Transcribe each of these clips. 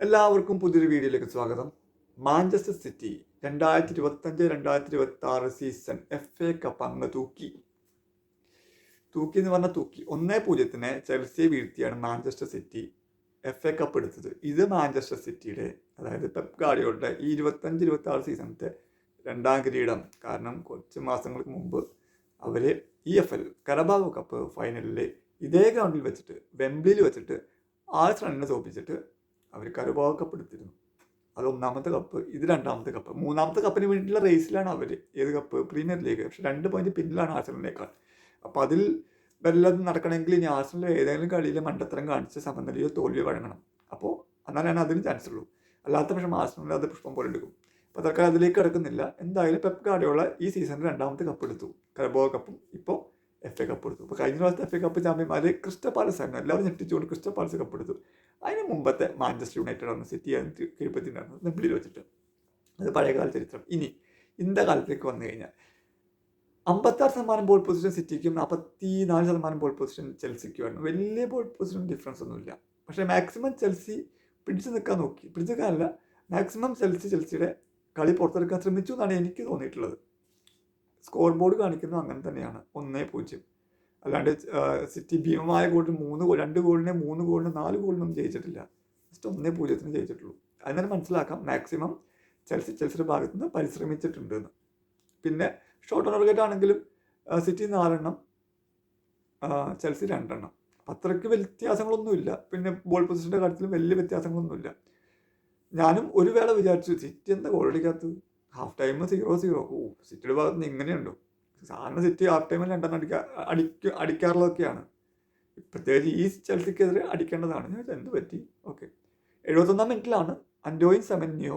എല്ലാവർക്കും പുതിയൊരു വീഡിയോയിലേക്ക് സ്വാഗതം. Manchester city 2025-2026 season FA cup അങ്ങ് തൂക്കി എന്ന് പറഞ്ഞാൽ തൂക്കി. 1-0 ചെൽസിയെ വീഴ്ത്തിയാണ് മാഞ്ചസ്റ്റർ സിറ്റി FA കപ്പ് എടുത്തത്. ഇത് മാഞ്ചസ്റ്റർ സിറ്റിയുടെ, അതായത് പെപ് ഗാർഡിയോളുടെ ഈ 25-26 സീസണത്തെ രണ്ടാം കിരീടം. കാരണം കുറച്ച് മാസങ്ങൾക്ക് മുമ്പ് അവർ EFL കരബാവോ കപ്പ് ഫൈനലിൽ ഇതേ ഗ്രൗണ്ടിൽ വെച്ചിട്ട്, വെംബ്ലിയിൽ വെച്ചിട്ട് ആഴ്സണലിനെ തോൽപ്പിച്ചിട്ട് അവർ കരബാവോ കപ്പ് എടുത്തിരുന്നു. അത് ഒന്നാമത്തെ കപ്പ്, ഇത് രണ്ടാമത്തെ കപ്പ്. മൂന്നാമത്തെ കപ്പിന് വേണ്ടിയിട്ടുള്ള റേസിലാണ് അവർ. ഏത് കപ്പ്? Premier league. പക്ഷെ 2 പോയിന്റ് പിന്നിലാണ് ആഴ്സണലിനേക്കാൾ. അപ്പോൾ അതിൽ വല്ലതും നടക്കണമെങ്കിൽ ഇനി ആഴ്സണൽ ഏതെങ്കിലും കളിയിൽ മണ്ടത്തരം കാണിച്ച് സമനിലയോ തോൽവിയോ വഴങ്ങണം. അപ്പോൾ എന്നാലാണ് അതിന് ചാൻസ് ഉള്ളൂ. അല്ലാത്ത പക്ഷം ആഴ്സണലിൽ അത് പുഷ്പം പോലെ എടുക്കും. അപ്പോൾ തൽക്കാലം അതിലേക്ക് കിടക്കുന്നില്ല. എന്തായാലും പെപ് ഗാർഡിയോള ഈ സീസണിൽ രണ്ടാമത്തെ കപ്പ് എടുത്തു, കരബാവോ കപ്പും ഇപ്പോൾ FA കപ്പ് എടുത്തു. അപ്പോൾ കഴിഞ്ഞ പ്രാവശ്യത്തെ FA കപ്പ് ചാമ്പ്യന്മാർ ക്രിസ്റ്റൽ പാലസ് ആയിരുന്നു. എല്ലാവരും ഞെട്ടിച്ചുകൊണ്ട് ക്രിസ്റ്റൽ പാലസ് കപ്പ് എടുത്തു. അതിന് മുമ്പത്തെ മാഞ്ചസ്റ്റർ യുണൈറ്റഡ് ആണ് സിറ്റി കീഴ്പ്പത്തിണ്ടായിരുന്നു വെംബ്ലിയിൽ വെച്ചിട്ട്. അത് പഴയകാല ചരിത്രം. ഇനി ഇന്നത്തെ കാലത്തേക്ക് വന്നു കഴിഞ്ഞാൽ 56% ബോൾ പൊസിഷൻ സിറ്റിക്കും 44% ബോൾ പൊസിഷൻ ചെൽസിക്കുമായിരുന്നു. വലിയ ബോൾ പൊസിഷൻ ഡിഫറൻസ് ഒന്നുമില്ല. പക്ഷേ മാക്സിമം ചെൽസി പിടിച്ചു നിൽക്കാൻ നോക്കി. പിടിച്ചു നിൽക്കാനല്ല, മാക്സിമം ചെൽസിയുടെ കളി പുറത്തെടുക്കാൻ ശ്രമിച്ചു എന്നാണ് എനിക്ക് തോന്നിയിട്ടുള്ളത്. സ്കോർ ബോർഡ് കാണിക്കുന്നത് അങ്ങനെ തന്നെയാണ്, 1-0. അല്ലാണ്ട് സിറ്റി ഭീമമായ ഗോളിന് 2 ഗോളിന് 3 ഗോളിന് 4 ഗോളിനൊന്നും ജയിച്ചിട്ടില്ല. ജസ്റ്റ് 1-0 ജയിച്ചിട്ടുള്ളൂ. അതിനെ മനസ്സിലാക്കാം മാക്സിമം ചെൽസിയുടെ ഭാഗത്ത് നിന്ന് പരിശ്രമിച്ചിട്ടുണ്ട് എന്ന്. പിന്നെ ഷോട്ട് ഓൺ ടാർഗറ്റ് ആണെങ്കിലും സിറ്റി 4 എണ്ണം, ചെൽസി 2 എണ്ണം. അത്രയ്ക്ക് വ്യത്യാസങ്ങളൊന്നുമില്ല. പിന്നെ ബോൾ പൊസിഷൻ്റെ കാര്യത്തിലും വലിയ വ്യത്യാസങ്ങളൊന്നുമില്ല. ഞാനും ഒരു വേള വിചാരിച്ചു സിറ്റി എന്താ ഗോൾ അടിക്കാത്തത്, ഹാഫ് ടൈം 0-0. സിറ്റിയുടെ ഭാഗത്ത് നിന്ന് ഇങ്ങനെയുണ്ടോ? സാധാരണ സിറ്റി ഹാഫ് ടൈമിൽ 2 എണ്ണം അടിക്കാറുള്ളതൊക്കെയാണ്. പ്രത്യേകിച്ച് ഈ ചെൽസിക്കെതിരെ അടിക്കേണ്ടതാണ്. ഞാൻ എന്ത് പറ്റി? ഓക്കെ, 71-ാം മിനിറ്റിലാണ് അന്റോയിൻ സെമന്യോ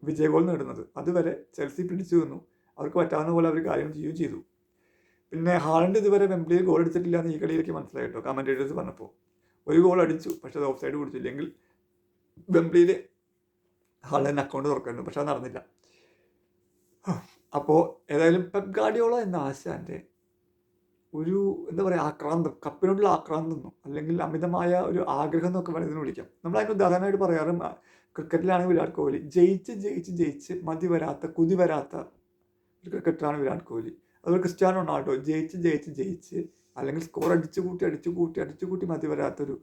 വിജയ ഗോൾ നേടുന്നത്. അതുവരെ ചെൽസി പിടിച്ചു നിന്നു. അവർക്ക് പറ്റാവുന്ന പോലെ അവർ കാര്യം ചെയ്യുകയും ചെയ്തു. പിന്നെ ഹാളണ്ട് ഇതുവരെ വെംബ്ലിയിൽ ഗോൾ അടിച്ചിട്ടില്ല എന്ന് ഈ കളിയിലേക്ക് മനസ്സിലായിട്ടോ. കമൻറ്റേറ്റേഴ്സ് പറഞ്ഞപ്പോൾ ഒരു ഗോൾ അടിച്ചു, പക്ഷേ അത് ഓഫ് സൈഡ് പിടിച്ചില്ലെങ്കിൽ വെംബ്ലിയിൽ ഹാളണ്ടിന് അക്കൗണ്ട് തുറക്കായിരുന്നു. പക്ഷെ അത് നടന്നില്ല. അപ്പോൾ ഏതായാലും പെപ് ഗാർഡിയോള എന്ന ആശാൻ്റെ ഒരു എന്താ പറയുക, ആക്രാന്തം, കപ്പിനോടുള്ള ആക്രാന്തം എന്നോ അല്ലെങ്കിൽ അമിതമായ ഒരു ആഗ്രഹം എന്നൊക്കെ വേണമെന്ന് വിളിക്കാം. നമ്മൾ അതിന് ഉദാഹരണമായിട്ട് പറയാറ് ക്രിക്കറ്റിലാണെങ്കിൽ വിരാട് കോഹ്ലി ജയിച്ച് മതി വരാത്ത, കുതി വരാത്ത ഒരു ക്രിക്കറ്ററാണ് വിരാട് കോഹ്ലി. അതുപോലെ ക്രിസ്ത്യാനോ റൊണാൾഡോ ജയിച്ച് അല്ലെങ്കിൽ സ്കോർ അടിച്ചു കൂട്ടി മതി വരാത്തൊരു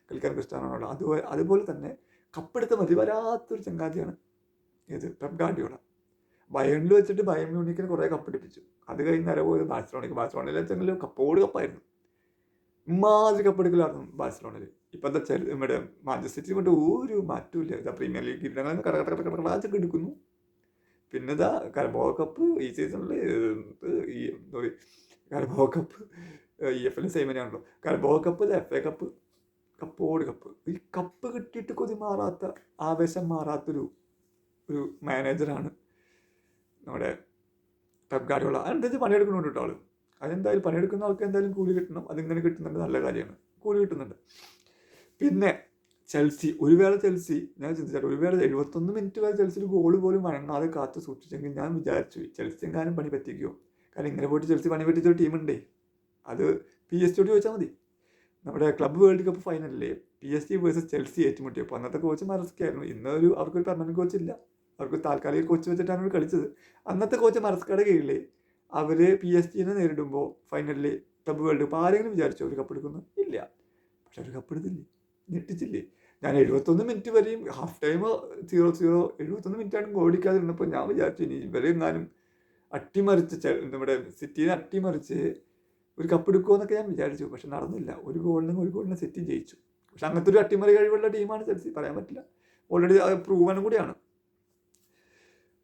കളിക്കാരൻ ക്രിസ്ത്യാനോ റൊണാൾഡോ. അതുപോലെ തന്നെ കപ്പെടുത്ത് മതി വരാത്തൊരു ചങ്ങാതിയാണ് ഇത് പെപ് ഗാർഡിയോള. ബയേണിൽ വെച്ചിട്ട് ബയേൺ മ്യൂണിക്കിന് കുറേ കപ്പടിപ്പിച്ചു. അത് കഴിഞ്ഞ് നേരെ പോയത് ബാഴ്സലോണയിൽ വെച്ചെങ്കിലും കപ്പായിരുന്നു. ഇമാതിരി കപ്പെടുക്കലായിരുന്നു ബാഴ്സലോണയിൽ. ഇപ്പോഴത്തെ നമ്മുടെ മാഞ്ചസ്റ്റർ സിറ്റി കൊണ്ട് ഒരു മാറ്റമില്ല. ഇതാ പ്രീമിയർ ലീഗ് കിരീടങ്ങൾ കടകളൊക്കെ എടുക്കുന്നു. പിന്നെ ഇതാ കരബാവോ കപ്പ് ഈ സീസണിൽ, കരബാവോ കപ്പ് EFL സെയിമനെയാണല്ലോ. കരബാവോ കപ്പ്, FA കപ്പ്, കപ്പോട് കപ്പ്. ഈ കപ്പ് കിട്ടിയിട്ട് കൊതി മാറാത്ത, ആവേശം മാറാത്തൊരു മാനേജറാണ് നമ്മുടെ പെപ് ഗാർഡിയോള. അതെന്താ പണിയെടുക്കുന്നുണ്ട് കേട്ടോ ആൾ. അതെന്തായാലും പണിയെടുക്കുന്ന ആൾക്ക് എന്തായാലും കൂലി കിട്ടണം. അതിങ്ങനെ കിട്ടുന്നുണ്ട്, നല്ല കാര്യമാണ്, കൂലി കിട്ടുന്നുണ്ട്. പിന്നെ ചെൽസി ഞാൻ ചിന്തിച്ചാൽ ഒരു വേള 71 മിനിറ്റ് വരെ ചെൽസിയിൽ ഗോൾ പോലും വഴങ്ങാതെ കാത്തു സൂക്ഷിച്ചെങ്കിൽ ഞാൻ വിചാരിച്ചു ചെൽസി എങ്ങാനും പണി പറ്റിക്കുമോ. കാരണം ഇങ്ങനെ പോയിട്ട് ചെൽസി പണി പറ്റിച്ചൊരു ടീമുണ്ടേ. അത് PSG ചോദിച്ചാൽ മതി. നമ്മുടെ ക്ലബ്ബ് വേൾഡ് കപ്പ് ഫൈനലിൽ PSG വേഴ്സസ് ചെൽസി ഏറ്റുമുട്ടിയപ്പോൾ അന്നത്തെ കോച്ച് മറസ്കയായിരുന്നു. ഇന്നൊരു അവർക്കൊരു പെർമനന്റ് കോച്ച് ഇല്ല, അവർക്ക് താൽക്കാലിക കോച്ച് വെച്ചിട്ടാണ് അവർ കളിച്ചത്. അന്നത്തെ കോച്ച് മറസ്കയുടെ കീഴിൽ അവർ PSG നേരിടുമ്പോൾ ഫൈനലിൽ ക്ലബ്ബ് വേൾഡ് കപ്പ് ആരെങ്കിലും വിചാരിച്ചോ ഒരു കപ്പ് എടുക്കുന്നു? ഇല്ല. പക്ഷെ അവർ കപ്പ് എടുത്തില്ലേ, ഞെട്ടിച്ചില്ലേ. ഞാൻ 71 മിനിറ്റ് വരെയും ഹാഫ് ടൈം 0-0 71 മിനിറ്റാണ് ഗോളിക്കാതിരുന്നപ്പോൾ ഞാൻ വിചാരിച്ചു ഇനി ഇവരെങ്ങാനും അട്ടിമറിച്ച് നമ്മുടെ സിറ്റീനെ അട്ടിമറിച്ച് ഒരു കപ്പ് എടുക്കുമോ എന്നൊക്കെ ഞാൻ വിചാരിച്ചു. പക്ഷെ നടന്നില്ല. ഒരു ഗോളിന് സിറ്റി ജയിച്ചു. പക്ഷെ അങ്ങനത്തെ ഒരു അട്ടിമറി കഴിവുള്ള ടീമാണ് ചെൽസി, പറയാൻ പറ്റില്ല. ഓൾറെഡി അത് പ്രൂവനും കൂടിയാണ്.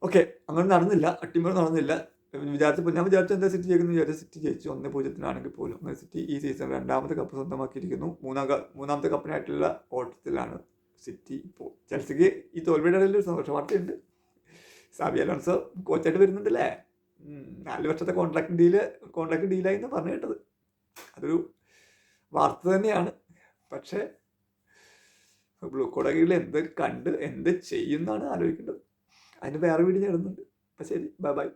ഓക്കെ, അങ്ങനെ നടന്നില്ല, അട്ടിമറി നടന്നില്ല. ഞാൻ വിചാരിച്ചു എന്താ സിറ്റി ജയിക്കുന്നു സിറ്റി ജയിച്ചു 1-0 പോലും. അങ്ങനെ സിറ്റി ഈ സീസൺ 2ാമത്തെ കപ്പ് സ്വന്തമാക്കിയിരിക്കുന്നു. മൂന്നാമത്തെ കപ്പിനായിട്ടുള്ള ഓട്ടത്തിലാണ് സിറ്റി ഇപ്പോൾ. ചെൽസിക്ക് ഈ തോൽവിയുടെ ഇടയിൽ ഒരു സന്തോഷ വാർത്തയുണ്ട്. Xabi Alonso കോച്ചായിട്ട് വരുന്നുണ്ടല്ലേ. 4 വർഷത്തെ കോൺട്രാക്ട് ഡീലായി എന്ന് പറഞ്ഞു കേട്ടത്. അതൊരു വാർത്ത തന്നെയാണ്. പക്ഷേ ബ്ലൂ കോടെ കീഴിൽ എന്ത് ചെയ്യുന്നതാണ് ആലോചിക്കേണ്ടത്. അതിന് വേറെ വീഡിയോ നേടുന്നുണ്ട്. അപ്പം ശരി, ബൈ.